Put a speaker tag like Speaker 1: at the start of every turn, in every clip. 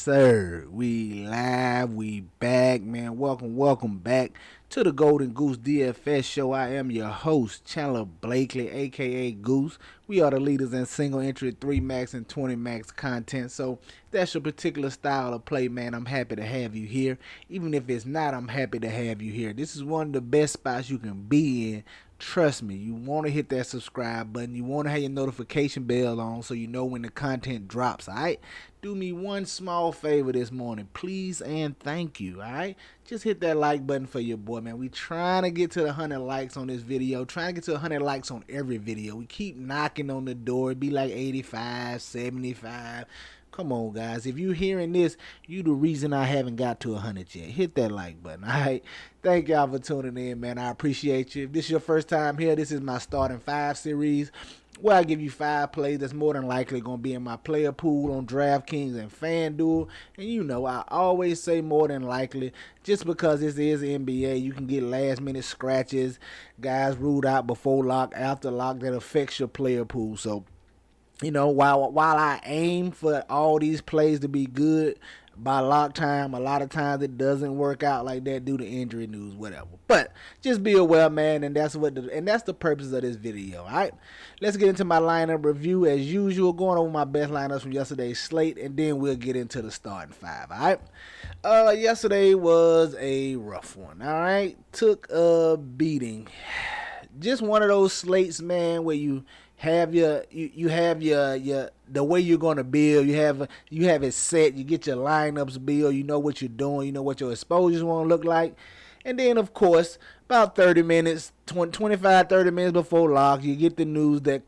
Speaker 1: sir. We live. We back, man. Welcome back to the Golden Goose DFS show. I am your host, Chandler Blakely, aka Goose. We are the leaders in single entry 3 max and 20 max content. So if that's your particular style of play, man, I'm happy to have you here. Even if it's not, I'm happy to have you here. This is one of the best spots you can be in. Trust me, you want to hit that subscribe button. You want to have your notification bell on so you know when the content drops, alright? Do me one small favor this morning, please and thank you, alright? Just hit that like button for your boy, man. We trying to get to the 100 likes on this video. Trying to get to 100 likes on every video. We keep knocking on the door. It be like 85, 75. Come on, guys. If you're hearing this, you the reason I haven't got to 100 yet. Hit that like button, all right? Thank y'all for tuning in, man. I appreciate you. If this is your first time here, this is my starting 5 series where I give you 5 plays that's more than likely going to be in my player pool on DraftKings and FanDuel. And you know, I always say more than likely just because this is NBA. You can get last-minute scratches, guys ruled out before lock, after lock that affects your player pool. So, you know, while I aim for all these plays to be good by lock time, a lot of times it doesn't work out like that due to injury news, whatever. But just be aware, man, and that's the purpose of this video. All right, let's get into my lineup review as usual, going over my best lineups from yesterday's slate, and then we'll get into the starting 5. All right, yesterday was a rough one. All right, took a beating. Just one of those slates, man, where you have your the way you're gonna build. You have it set. You get your lineups built. You know what you're doing. You know what your exposures want to look like. And then, of course, about 30 minutes, 25, 30 minutes before lock, you get the news that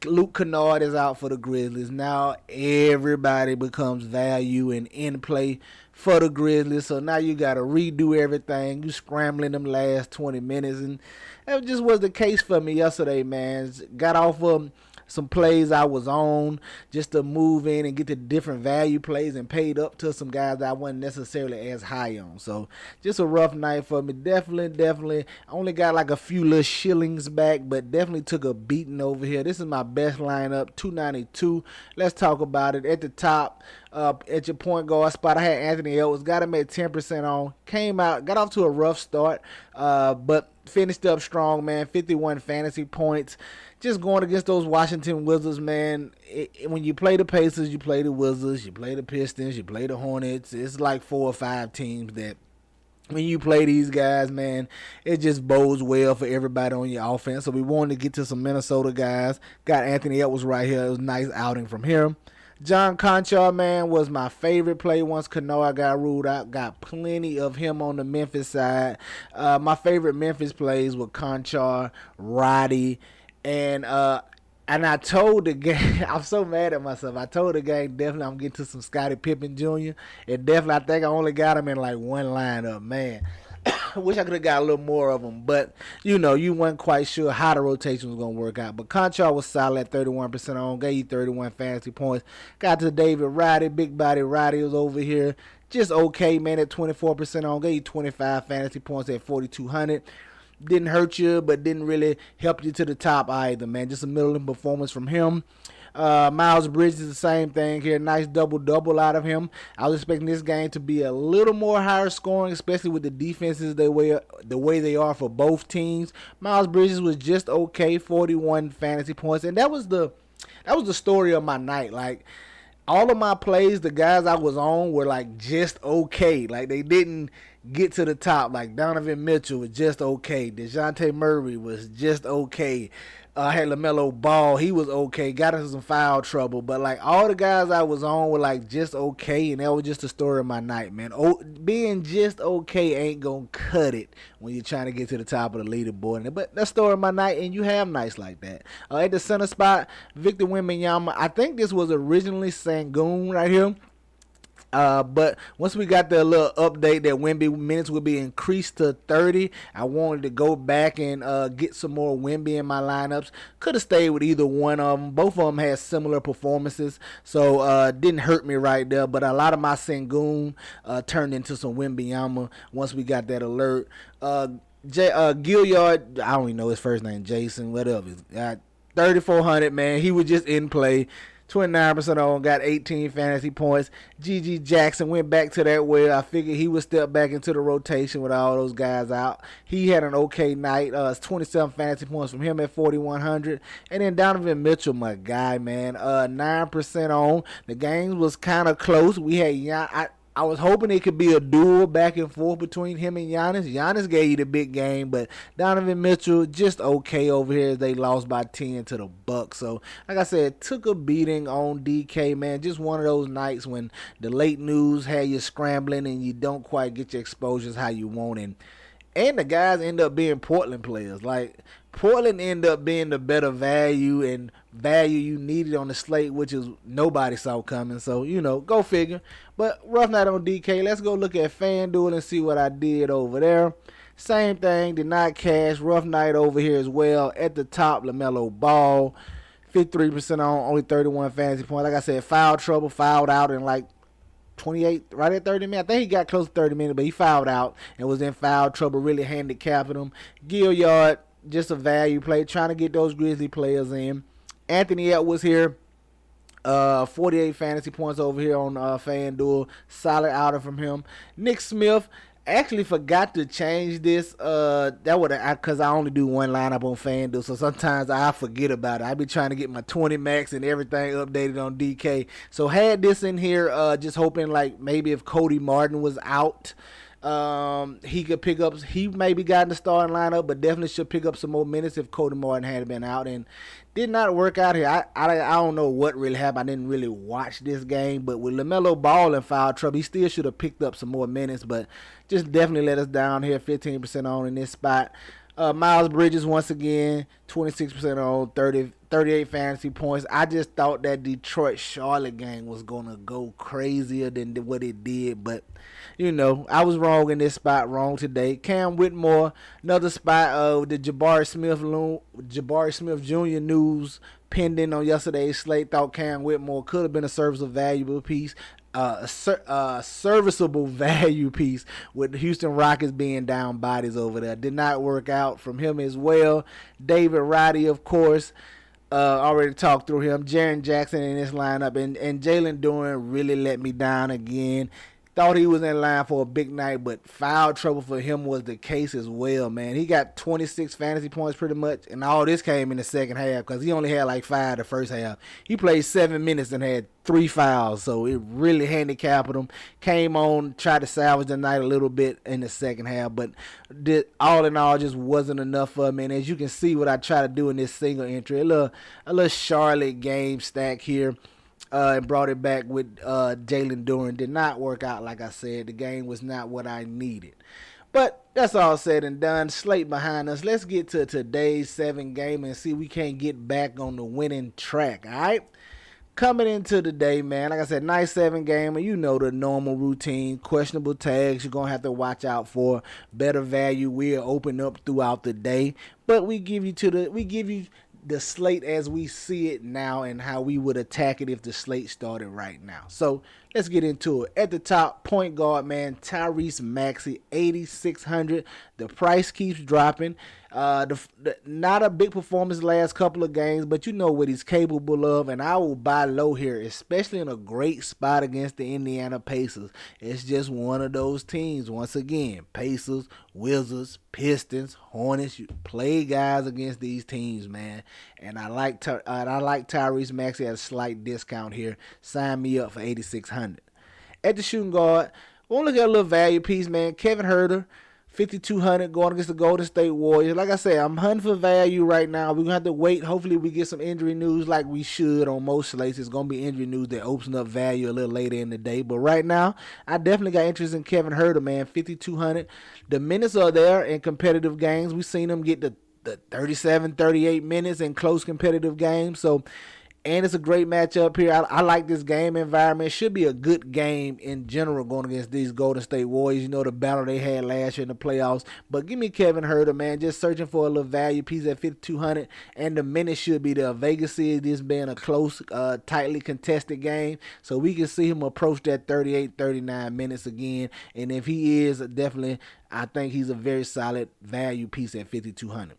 Speaker 1: Luke Kennard is out for the Grizzlies. Now everybody becomes value and in play for the Grizzlies. So now you got to redo everything. You scrambling them last 20 minutes. And that just was the case for me yesterday, man. Got off of some plays I was on just to move in and get the different value plays and paid up to some guys that I wasn't necessarily as high on. So just a rough night for me. Definitely. I only got like a few little shillings back, but definitely took a beating over here. This is my best lineup, 292. Let's talk about it. At the top, at your point guard spot, I had Anthony Edwards. Got him at 10% on. Came out, got off to a rough start, but finished up strong, man. 51 fantasy points. Just going against those Washington Wizards, man. When you play the Pacers, you play the Wizards, you play the Pistons, you play the Hornets. It's like 4 or 5 teams that when you play these guys, man, it just bodes well for everybody on your offense. So we wanted to get to some Minnesota guys. Got Anthony Edwards right here. It was a nice outing from him. John Conchar, man, was my favorite play once Kennard got ruled out. Got plenty of him on the Memphis side. My favorite Memphis plays were Conchar, Roddy, and I told the gang, I'm so mad at myself. I told the gang definitely I'm getting to some Scottie Pippen Jr. And definitely I think I only got him in like one lineup, man. I wish I could have got a little more of them, but you know, you weren't quite sure how the rotation was going to work out. But Conchar was solid at 31% on, gave you 31 fantasy points. Got to David Roddy, big body Roddy was over here. Just okay, man, at 24% on, gave you 25 fantasy points at 4,200. Didn't hurt you, but didn't really help you to the top either, man. Just a middling performance from him. Miles Bridges, the same thing here. Nice double-double out of him. I was expecting this game to be a little more higher scoring, especially with the defenses the way they are for both teams. Miles Bridges was just okay, 41 fantasy points, and that was the story of my night. Like, all of my plays, the guys I was on were like just okay. Like, they didn't get to the top. Like, Donovan Mitchell was just okay. DeJounte Murray was just okay. I had LaMelo Ball. He was okay. Got into some foul trouble. But, like, all the guys I was on were, like, just okay. And that was just the story of my night, man. Being just okay ain't going to cut it when you're trying to get to the top of the leaderboard. But that's the story of my night, and you have nights like that. At the center spot, Victor Wembanyama. I think this was originally Sangoon right here. But once we got the little update that Wemby minutes will be increased to 30, I wanted to go back and get some more Wemby in my lineups. Could have stayed with either one of them. Both of them had similar performances, so didn't hurt me right there. But a lot of my Sengun turned into some Wembanyama once we got that alert. Gilliard, I don't even know his first name, Jason, whatever. 3,400, man. He was just in play. 29% on, got 18 fantasy points. G.G. Jackson went back to that well. I figured he would step back into the rotation with all those guys out. He had an okay night. It's 27 fantasy points from him at 4,100. And then Donovan Mitchell, my guy, man, 9% on. The game was kind of close. We had I was hoping it could be a duel back and forth between him and Giannis. Giannis gave you the big game, but Donovan Mitchell just okay over here as they lost by 10 to the Bucks. So, like I said, took a beating on DK, man. Just one of those nights when the late news had you scrambling and you don't quite get your exposures how you want. And the guys end up being Portland players. Like, Portland end up being the better value and value you needed on the slate, which is nobody saw coming. So, go figure. But rough night on DK. Let's go look at FanDuel and see what I did over there. Same thing, did not cash. Rough night over here as well. At the top, LaMelo Ball, 53% on, only 31 fantasy points. Like I said, foul trouble, fouled out in like 28, right at 30 minutes. I think he got close to 30 minutes, but he fouled out and was in foul trouble, really handicapping him. Gilliard, just a value play, trying to get those Grizzly players in. Anthony Edwards here, 48 fantasy points over here on FanDuel. Solid outing from him. Nick Smith, actually forgot to change this. That would because I only do one lineup on FanDuel, so sometimes I forget about it. I be trying to get my 20 max and everything updated on DK. So had this in here, just hoping like maybe if Cody Martin was out, he could pick up. He maybe got in the starting lineup, but definitely should pick up some more minutes if Cody Martin had been out. And did not work out here. I don't know what really happened. I didn't really watch this game, but with LaMelo Ball in foul trouble, he still should have picked up some more minutes, but just definitely let us down here. 15% on in this spot. Miles Bridges once again, 26% on, 38 fantasy points. I just thought that Detroit-Charlotte game was going to go crazier than what it did, but I was wrong in this spot, wrong today. Cam Whitmore, another spot of the Jabari Smith Jr. news pending on yesterday's slate. Thought Cam Whitmore could have been a serviceable piece. A serviceable value piece with the Houston Rockets being down bodies over there. Did not work out from him as well. David Roddy, of course, already talked through him. Jaren Jackson in this lineup, and Jalen Duren really let me down again. Thought he was in line for a big night, but foul trouble for him was the case as well, man. He got 26 fantasy points pretty much, and all this came in the second half because he only had like 5 the first half. He played 7 minutes and had 3 fouls, so it really handicapped him. Came on, tried to salvage the night a little bit in the second half, but all in all just wasn't enough for him. And as you can see what I try to do in this single entry, a little Charlotte game stack here. And brought it back with Jalen Duren. Did not work out, like I said. The game was not what I needed. But that's all said and done. Slate behind us. Let's get to today's 7 game and see if we can't get back on the winning track, all right? Coming into the day, man, like I said, nice 7 game. And the normal routine. Questionable tags you're going to have to watch out for. Better value will open up throughout the day. But we give you the slate as we see it now and how we would attack it if the slate started right now. So let's get into it. At the top, point guard, man, Tyrese Maxey, 8,600. The price keeps dropping. Not a big performance the last couple of games, but you know what he's capable of, and I will buy low here, especially in a great spot against the Indiana Pacers. It's just one of those teams. Once again, Pacers, Wizards, Pistons, Hornets. You play guys against these teams, man. And I like Tyrese Maxey at a slight discount here. Sign me up for 8,600. At the shooting guard, we'll look at a little value piece, man. Kevin Huerter, 5,200 going against the Golden State Warriors. Like I said, I'm hunting for value right now. We're going to have to wait. Hopefully we get some injury news like we should on most slates. It's going to be injury news that opens up value a little later in the day. But right now, I definitely got interest in Kevin Huerter, man. 5,200. The minutes are there in competitive games. We've seen him get the 37, 38 minutes in close competitive games. And it's a great matchup here. I like this game environment. It should be a good game in general going against these Golden State Warriors. The battle they had last year in the playoffs. But give me Kevin Huerter, man. Just searching for a little value piece at 5,200. And the minutes should be there. Vegas sees this being a close, tightly contested game. So we can see him approach that 38, 39 minutes again. And if he is, definitely, I think he's a very solid value piece at 5,200.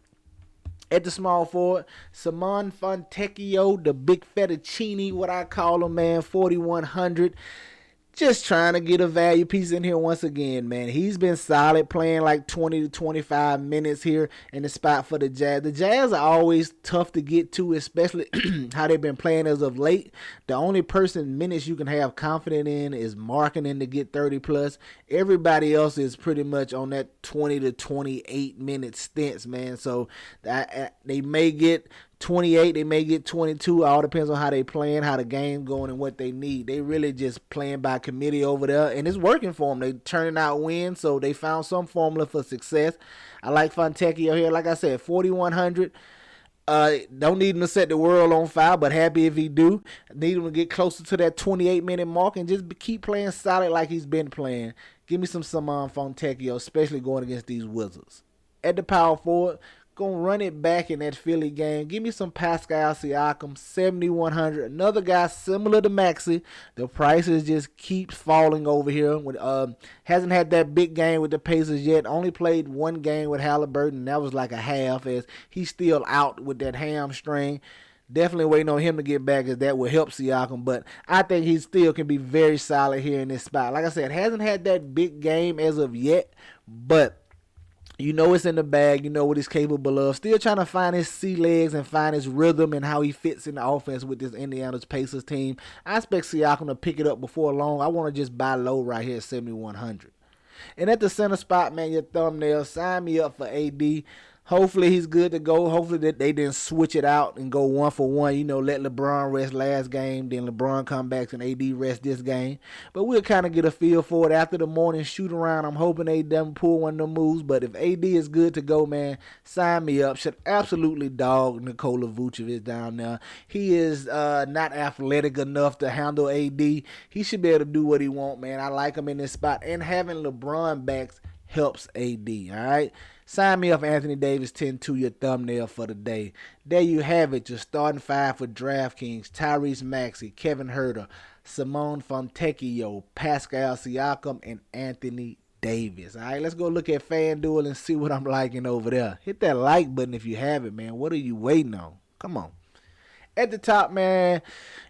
Speaker 1: At the small forward, Simon Fontecchio, the big fettuccine, what I call him, man, 4,100. Just trying to get a value piece in here once again, man. He's been solid, playing like 20 to 25 minutes here in the spot for the Jazz. The Jazz are always tough to get to, especially how they've been playing as of late. The only person minutes you can have confidence in is Markkanen to get 30 plus. Everybody else is pretty much on that 20 to 28 minute stints, man. So they may get 28, they may get 22. All depends on how they playing, how the game going, and what they need. They really just playing by committee over there, and it's working for them. They turning out wins, so they found some formula for success. I like Fontecchio here. Like I said, 4,100. Don't need him to set the world on fire, but happy if he do. Need him to get closer to that 28-minute mark and just keep playing solid like he's been playing. Give me some Simon Fontecchio, especially going against these Wizards. At the power forward, gonna run it back in that Philly game. Give me some Pascal Siakam, 7,100. Another guy similar to Maxey. The prices just keeps falling over here. Hasn't had that big game with the Pacers yet. Only played one game with Halliburton, and that was like a half, as he's still out with that hamstring. Definitely waiting on him to get back, as that will help Siakam. But I think he still can be very solid here in this spot. Like I said, hasn't had that big game as of yet, but you know it's in the bag. You know what he's capable of. Still trying to find his sea legs and find his rhythm and how he fits in the offense with this Indiana's Pacers team. I expect Siakam to pick it up before long. I want to just buy low right here at 7,100. And at the center spot, man, your thumbnail, sign me up for AD. Hopefully he's good to go. Hopefully that they didn't switch it out and go 1-for-1. You know, let LeBron rest last game, then LeBron come back and AD rest this game. But we'll kind of get a feel for it after the morning shoot around. I'm hoping they don't pull one of them moves. But if AD is good to go, man, sign me up. Should absolutely dog Nikola Vucevic down there. He is not athletic enough to handle AD. He should be able to do what he want, man. I like him in this spot. And having LeBron backs helps AD, all right? Sign me up, Anthony Davis, 10-2, your thumbnail for the day. There you have it, your starting five for DraftKings: Tyrese Maxey, Kevin Huerter, Simone Fontecchio, Pascal Siakam, and Anthony Davis. All right, let's go look at FanDuel and see what I'm liking over there. Hit that like button if you have it, man. What are you waiting on? Come on. At the top, man,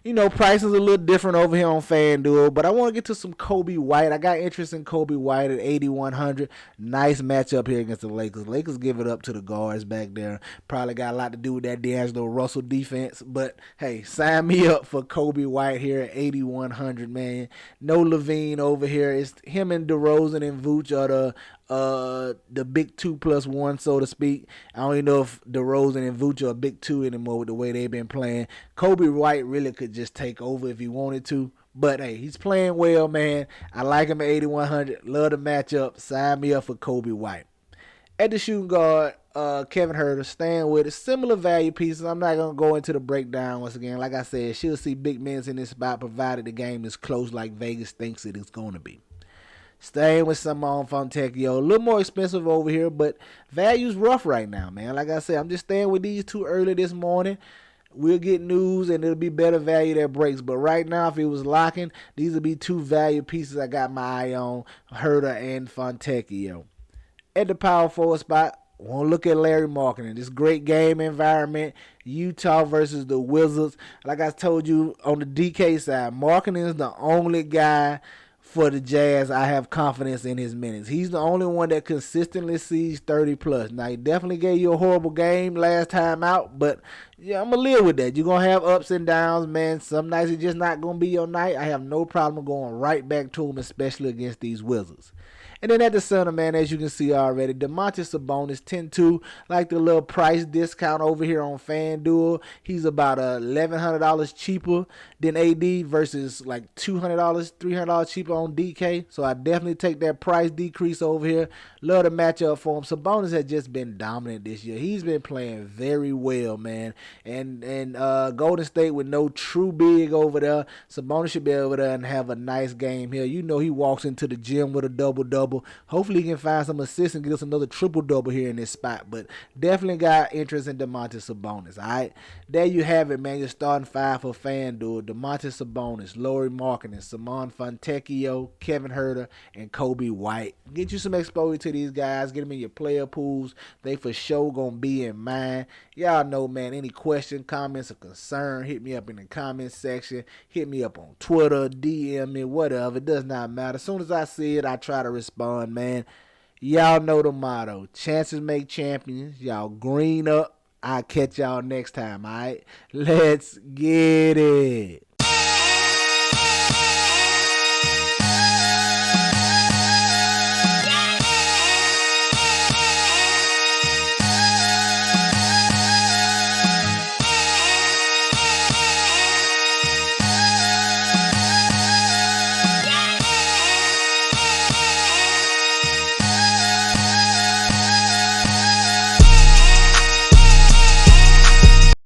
Speaker 1: you know, price is a little different over here on FanDuel, but I want to get to some Kobe White. I got interest in Kobe White at 8,100. Nice matchup here against the Lakers. Lakers give it up to the guards back there. Probably got a lot to do with that D'Angelo Russell defense, but hey, sign me up for Kobe White here at 8,100, man. No Levine over here. It's him and DeRozan and Vooch are the big 2+1, so to speak. I don't even know if DeRozan and Vooch are a big 2 anymore with the way they've been playing. Kobe White really could just take over if he wanted to. But hey, he's playing well, man. I like him at 8,100. Love the matchup. Sign me up for Kobe White. At the shooting guard, Kevin Huerter, staying with it. Similar value pieces. I'm not going to go into the breakdown once again. Like I said, she'll see big minutes in this spot provided the game is close like Vegas thinks it is going to be. Staying with Simone Fontecchio. A little more expensive over here, but value's rough right now, man. Like I said, I'm just staying with these two early this morning. We'll get news, and it'll be better value that breaks. But right now, if it was locking, these would be two value pieces I got my eye on, Huerter and Fontecchio. At the power forward spot, want to look at Larry Markkanen. This great game environment, Utah versus the Wizards. Like I told you on the DK side, Markkanen is the only guy for the Jazz I have confidence in his minutes. He's the only one that consistently sees 30 plus. Now, he definitely gave you a horrible game last time out, but yeah, I'm going to live with that. You're going to have ups and downs, man. Some nights it's just not going to be your night. I have no problem going right back to him, especially against these Wizards. And then at the center, man, as you can see already, Domantas Sabonis, 10-2, like the little price discount over here on FanDuel. He's about $1,100 cheaper than AD versus like $200, $300 cheaper on DK. So I definitely take that price decrease over here. Love the matchup for him. Sabonis has just been dominant this year. He's been playing very well, man. And Golden State with no true big over there. Sabonis should be over there and have a nice game here. You know he walks into the gym with a double-double. Hopefully he can find some assists and get us another triple-double here in this spot. But definitely got interest in Domantas Sabonis. All right, there you have it, man. You're starting five for FanDuel. Domantas Sabonis, Lauri Markkanen, Simon Fontecchio, Kevin Huerter, and Kobe White. Get you some exposure to these guys. Get them in your player pools. They for sure gonna be in mine. Y'all know, man. Any question, comments, or concern, hit me up in the comments section. Hit me up on Twitter, DM me, whatever. It does not matter. As soon as I see it, I try to respond, man. Y'all know the motto. Chances make champions. Y'all green up. I'll catch y'all next time, all right? Let's get it.